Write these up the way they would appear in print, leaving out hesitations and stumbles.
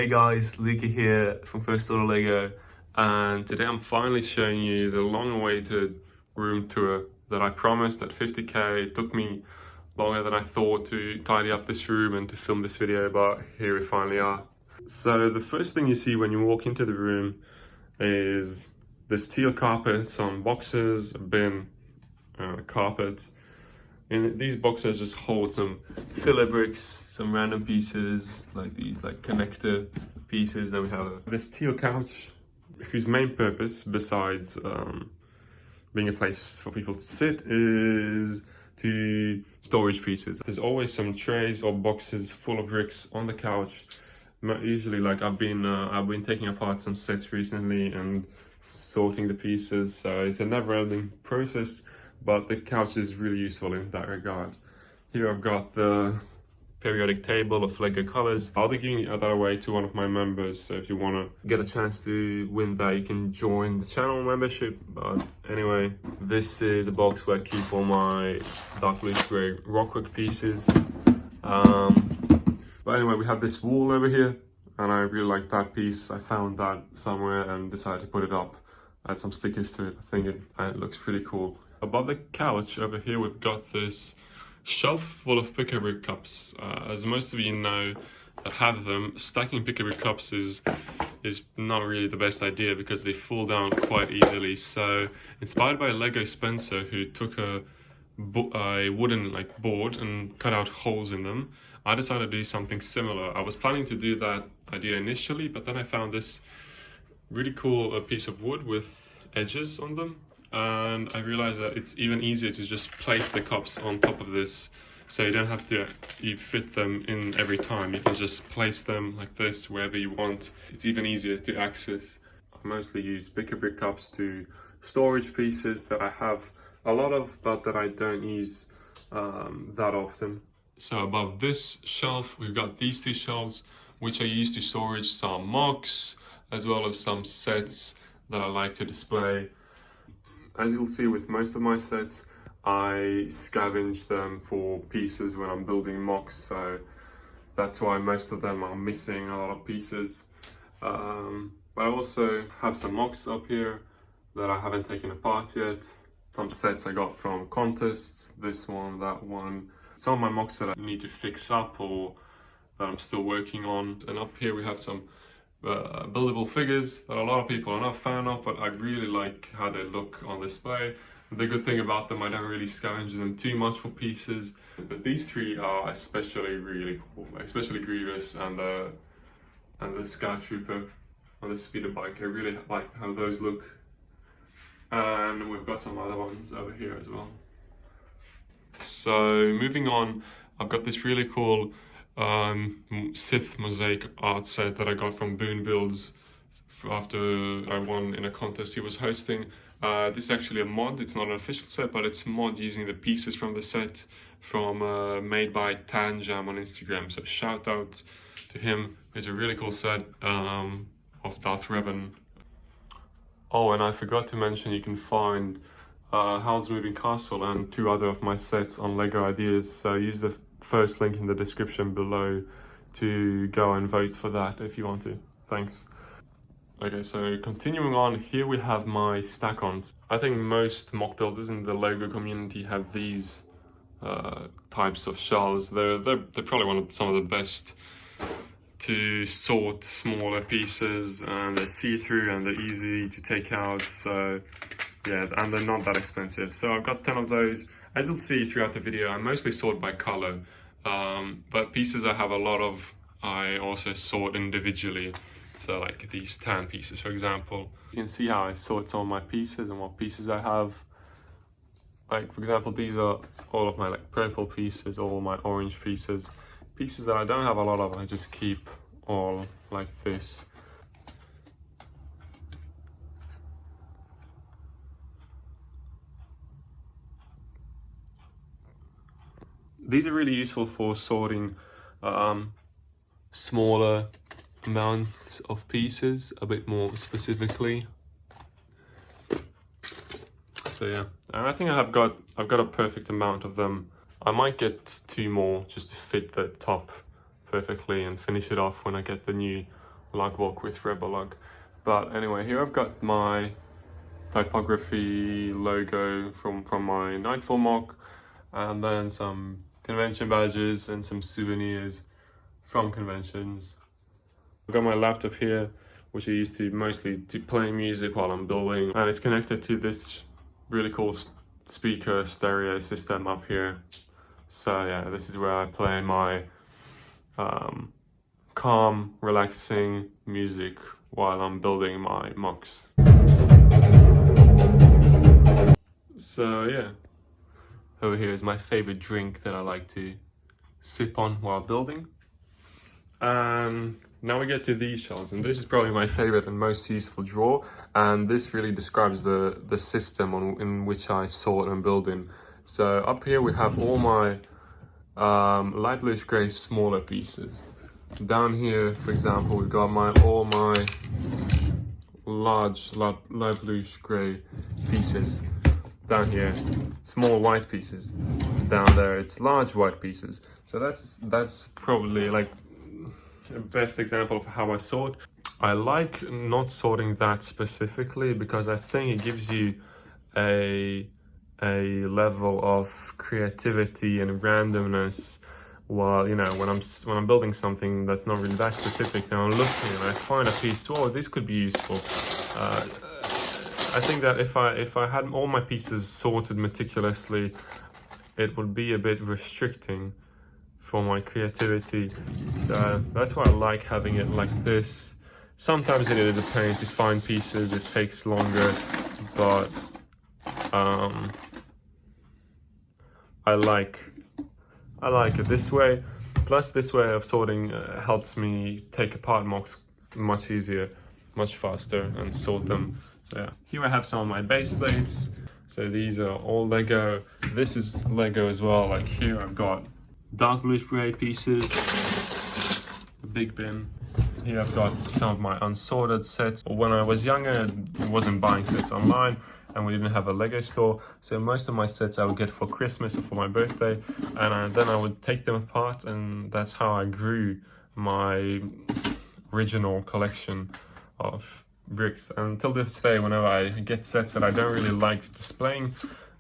Hey guys, Luka here from First Order Lego, and today I'm finally showing you the long-awaited room tour that I promised at 50k. It took me longer than I thought to tidy up this room and to film this video, but here we finally are. So the first thing you see when you walk into the room is the steel carpet, some boxes, a bin, carpet. And these boxes just hold some filler bricks, some random pieces, like these connector pieces. Then we have this steel couch, whose main purpose, besides being a place for people to sit, is to storage pieces. There's always some trays or boxes full of bricks on the couch. Usually, like I've been taking apart some sets recently and sorting the pieces, so it's a never-ending process. But the couch is really useful in that regard. Here I've got the periodic table of Lego colors. I'll be giving that away to one of my members, so if you want to get a chance to win that, you can join the channel membership. But anyway, this is a box where I keep all my dark blue gray rockwork pieces. But anyway, we have this wall over here, and I really like that piece. I found that somewhere and decided to put it up. Add some stickers to it. I think it looks pretty cool. Above the couch over here, we've got this shelf full of pick-a-brick cups. As most of you know that have them, stacking pick-a-brick cups is not really the best idea because they fall down quite easily. So, inspired by Lego Spencer, who took a wooden board and cut out holes in them, I decided to do something similar. I was planning to do that idea initially, but then I found this really cool piece of wood with edges on them. And I realized that it's even easier to just place the cups on top of this, so you don't have to fit them in every time. You can just place them like this wherever you want. It's even easier to access. I mostly use pick-a-brick cups to storage pieces that I have a lot of, but that I don't use that often. So above this shelf, we've got these two shelves, which I use to storage some MOCs, as well as some sets that I like to display. As you'll see with most of my sets, I scavenge them for pieces when I'm building MOCs, so that's why most of them are missing a lot of pieces. But I also have some MOCs up here that I haven't taken apart yet. Some sets I got from contests, this one, that one. Some of my MOCs that I need to fix up or that I'm still working on. And up here we have some buildable figures that a lot of people are not a fan of, but I really like how they look on display. The good thing about them, I don't really scavenge them too much for pieces, but these three are especially really cool, especially Grievous and the Scout Trooper on the speeder bike. I really like how those look. And we've got some other ones over here as well. So moving on, I've got this really cool Sith Mosaic Art Set that I got from Boon Builds after I won in a contest he was hosting. This is actually a mod. It's not an official set, but it's a mod using the pieces from the set from made by Tanjam on Instagram. So shout out to him. It's a really cool set of Darth Revan. Oh, and I forgot to mention you can find Howl's Moving Castle and two other of my sets on Lego Ideas. So use the first link in the description below to go and vote for that if you want to. Thanks. Okay, so continuing on, here we have my stack-ons. I think most MOC builders in the Lego community have these types of shelves. They're probably some of the best to sort smaller pieces, and they're see-through and they're easy to take out. So yeah, and they're not that expensive. So I've got 10 of those. As you'll see throughout the video, I mostly sort by color, but pieces I have a lot of, I also sort individually. So like these tan pieces, for example. You can see how I sort some of my pieces and what pieces I have. Like, for example, these are all of my purple pieces, all my orange pieces. Pieces that I don't have a lot of, I just keep all like this. These are really useful for sorting smaller amounts of pieces, a bit more specifically. So yeah, and I think I've got a perfect amount of them. I might get 2 more just to fit the top perfectly and finish it off when I get the new logbook with Rebel log. But anyway, here I've got my typography logo from my Nightfall MOC, and then some convention badges and some souvenirs from conventions. I've got my laptop here, which I use to mostly to play music while I'm building, and it's connected to this really cool speaker stereo system up here. So yeah, this is where I play my calm, relaxing music while I'm building my MOCs. So yeah, over here is my favorite drink that I like to sip on while building. And now we get to these shelves, and this is probably my favorite and most useful drawer, and this really describes the system in which I sort and build in. So up here we have all my light bluish grey smaller pieces. Down here, for example, we've got all my large light bluish grey pieces. Down here, small white pieces. Down there, it's large white pieces. So that's probably like the best example of how I sort. I like not sorting that specifically because I think it gives you a level of creativity and randomness. While, you know, when I'm building something that's not really that specific, then I'm looking and I find a piece, oh, this could be useful. I think that if I had all my pieces sorted meticulously, it would be a bit restricting for my creativity. So that's why I like having it like this. Sometimes it is a pain to find pieces, it takes longer, but I like it this way. Plus, this way of sorting helps me take apart MOCs much easier, much faster, and sort them. So yeah, here I have some of my base plates. So these are all Lego. This is Lego as well. Like here I've got dark bluish grey pieces, a big bin. Here I've got some of my unsorted sets. When I was younger, I wasn't buying sets online, and we didn't have a Lego store, so most of my sets I would get for Christmas or for my birthday, and then I would take them apart, and that's how I grew my original collection of bricks. And until this day, whenever I get sets that I don't really like displaying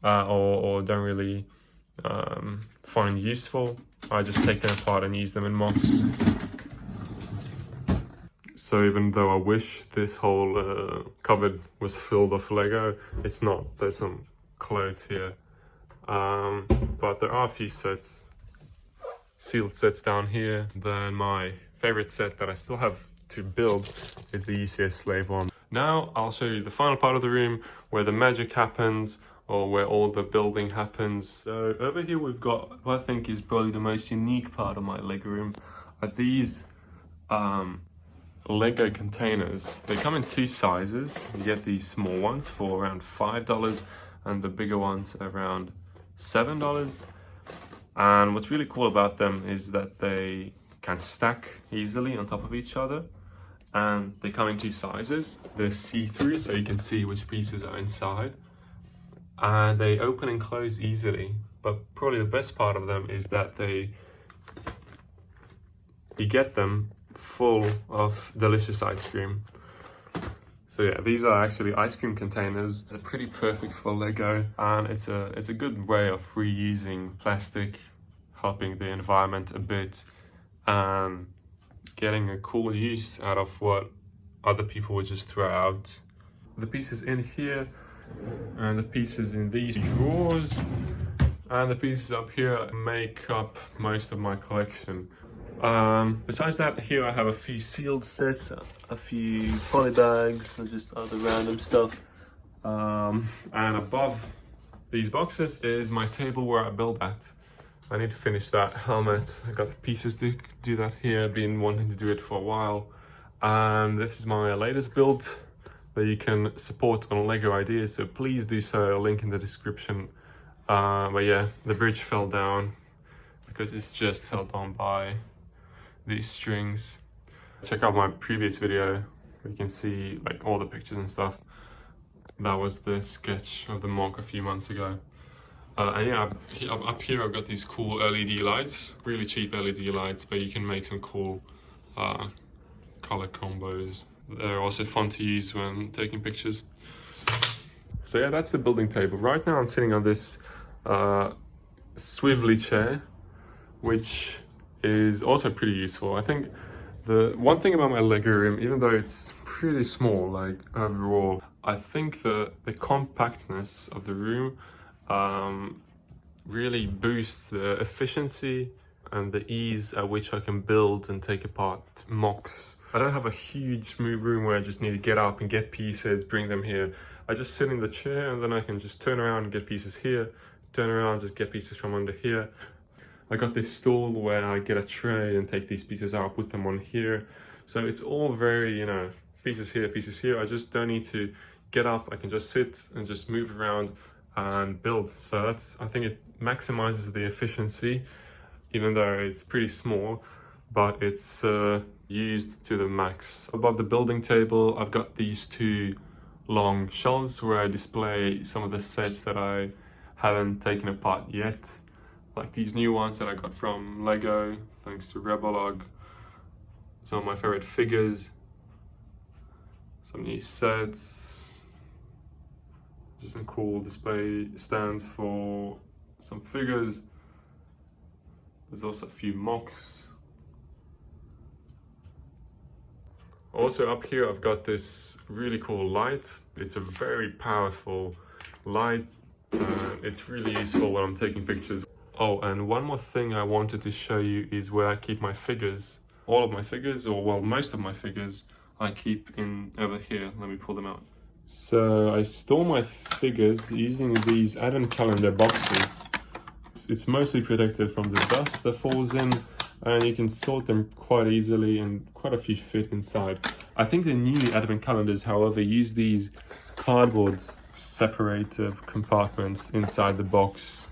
or don't really find useful, I just take them apart and use them in MOCs. So even though I wish this whole cupboard was filled of Lego, it's not. There's some clothes here. But there are a few sets, sealed sets down here. Then my favorite set that I still have to build is the UCS Slave one. Now I'll show you the final part of the room where the magic happens, or where all the building happens. So over here we've got what I think is probably the most unique part of my Lego room, are these Lego containers. They come in two sizes. You get these small ones for around $5 and the bigger ones around $7. And what's really cool about them is that they can stack easily on top of each other, and they come in two sizes. They're see-through, so you can see which pieces are inside, and they open and close easily. But probably the best part of them is that you get them full of delicious ice cream. So yeah, these are actually ice cream containers. They're pretty perfect for Lego, and it's a good way of reusing plastic, helping the environment a bit, and getting a cool use out of what other people would just throw out. The pieces in here, and the pieces in these drawers, and the pieces up here make up most of my collection. Besides that, here I have a few sealed sets, a few poly bags, and just other random stuff. And above these boxes is my table where I build at. I need to finish that helmet. I got the pieces to do that here. I've been wanting to do it for a while. And this is my latest build that you can support on Lego Ideas, so please do so. I'll link in the description. But yeah, the bridge fell down because it's just held on by these strings. Check out my previous video where you can see like all the pictures and stuff. That was the sketch of the MOC a few months ago. And yeah, up here I've got these cool LED lights, really cheap LED lights, but you can make some cool color combos. They're also fun to use when taking pictures. So yeah, that's the building table. Right now I'm sitting on this swivelly chair, which is also pretty useful. I think the one thing about my Lego room, even though it's pretty small, like overall, I think the compactness of the room really boosts the efficiency and the ease at which I can build and take apart MOCs. I don't have a huge room where I just need to get up and get pieces, bring them here. I just sit in the chair and then I can just turn around and get pieces here, turn around, just get pieces from under here. I got this stool where I get a tray and take these pieces out, put them on here. So it's all very, you know, pieces here, pieces here. I just don't need to get up. I can just sit and just move around and build. So that's, I think it maximizes the efficiency, even though it's pretty small, but it's used to the max. Above the building table, I've got these two long shelves where I display some of the sets that I haven't taken apart yet. Like these new ones that I got from Lego, thanks to Rebelog. Some of my favorite figures, some new sets, just some cool display stands for some figures. There's also a few MOCs. Also up here I've got this really cool light. It's a very powerful light. It's really useful when I'm taking pictures. Oh, and one more thing I wanted to show you is where I keep my figures. All of my figures, or well, most of my figures, I keep in over here. Let me pull them out. So I store my figures using these advent calendar boxes. It's mostly protected from the dust that falls in, and you can sort them quite easily, and quite a few fit inside. I think the new advent calendars, however, use these cardboard separator compartments inside the box.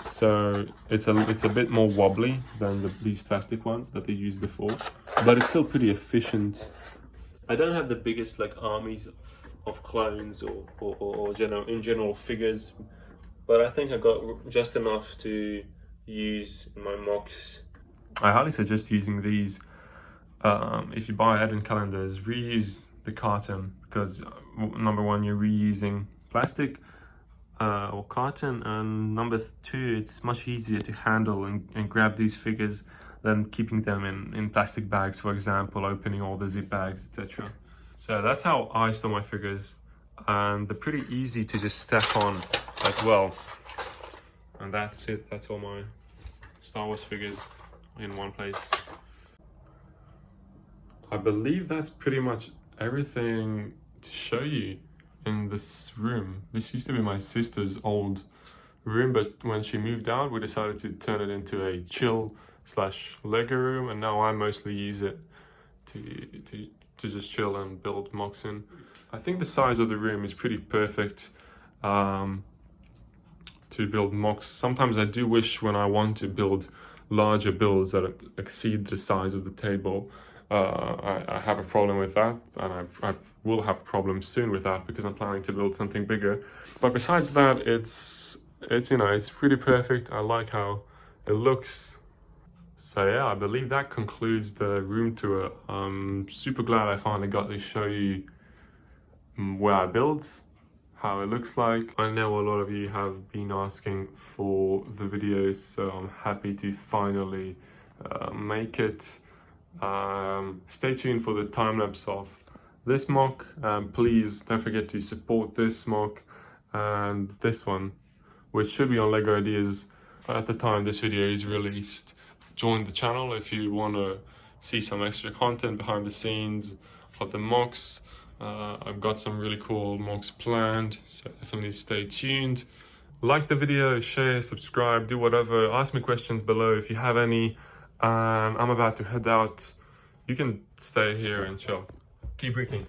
So it's a bit more wobbly than these plastic ones that they used before, but it's still pretty efficient. I don't have the biggest like armies of clones or in general figures, but I think I got just enough to use in my MOCs. I highly suggest using these. If you buy advent calendars, reuse the carton, because number one, you're reusing plastic or carton, and number two, it's much easier to handle and grab these figures than keeping them in plastic bags, for example, opening all the zip bags, etc. So that's how I store my figures, and they're pretty easy to just stack on as well. And that's it. That's all my Star Wars figures in one place. I believe that's pretty much everything to show you in this room. This used to be my sister's old room, but when she moved out, we decided to turn it into a chill/Lego room, and now I mostly use it to just chill and build MOCs in. I think the size of the room is pretty perfect to build MOCs. Sometimes I do wish, when I want to build larger builds that exceed the size of the table, I have a problem with that, and I will have a problem soon with that because I'm planning to build something bigger. But besides that, it's you know, it's pretty perfect. I like how it looks. So yeah, I believe that concludes the room tour. I'm super glad I finally got to show you where I build, how it looks like. I know a lot of you have been asking for the videos, so I'm happy to finally make it. Stay tuned for the time-lapse of this MOC. Please don't forget to support this MOC and this one, which should be on Lego Ideas at the time this video is released. Join the channel if you want to see some extra content behind the scenes of the MOCs. I've got some really cool MOCs planned, so definitely stay tuned. Like the video, share, subscribe, do whatever. Ask me questions below if you have any. I'm about to head out. You can stay here and chill. Keep reading.